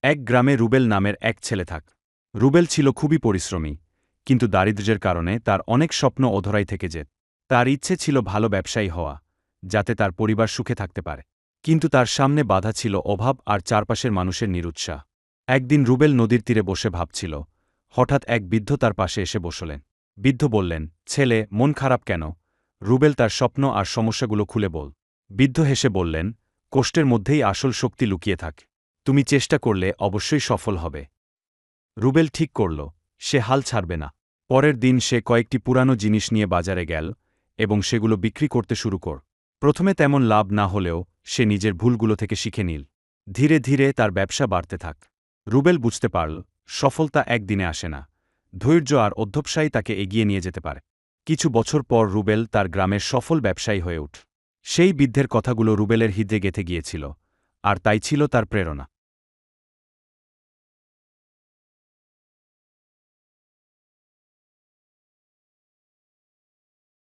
এক গ্রামে রুবেল নামের এক ছেলে থাক। রুবেল ছিল খুবই পরিশ্রমী, কিন্তু দারিদ্র্যের কারণে তার অনেক স্বপ্ন অধরাই থেকে যেত। তার ইচ্ছে ছিল ভালো ব্যবসায়ী হওয়া, যাতে তার পরিবার সুখে থাকতে পারে। কিন্তু তার সামনে বাধা ছিল অভাব আর চারপাশের মানুষের নিরুৎসাহ। একদিন রুবেল নদীর তীরে বসে ভাবছিল। হঠাৎ এক বৃদ্ধ তার পাশে এসে বসলেন। বৃদ্ধ বললেন, ছেলে, মন খারাপ কেন? রুবেল তার স্বপ্ন আর সমস্যাগুলো খুলে বল। বৃদ্ধ হেসে বললেন, কষ্টের মধ্যেই আসল শক্তি লুকিয়ে থাকে। তুমি চেষ্টা করলে অবশ্যই সফল হবে। রুবেল ঠিক করল, সে হাল ছাড়বে না। পরের দিন সে কয়েকটি পুরানো জিনিস নিয়ে বাজারে গেল এবং সেগুলো বিক্রি করতে শুরু কর। প্রথমে তেমন লাভ না হলেও সে নিজের ভুলগুলো থেকে শিখে নিল। ধীরে ধীরে তার ব্যবসা বাড়তে থাক। রুবেল বুঝতে পারল, সফলতা একদিনে আসে না। ধৈর্য আর অধ্যবসায়ই তাকে এগিয়ে নিয়ে যেতে পারে। কিছু বছর পর রুবেল তার গ্রামের সফল ব্যবসায়ী হয়ে ওঠ। সেই বৃদ্ধের কথাগুলো রুবেলের হৃদয়ে গেঁথে গিয়েছিল, আর তাই ছিল তার প্রেরণা।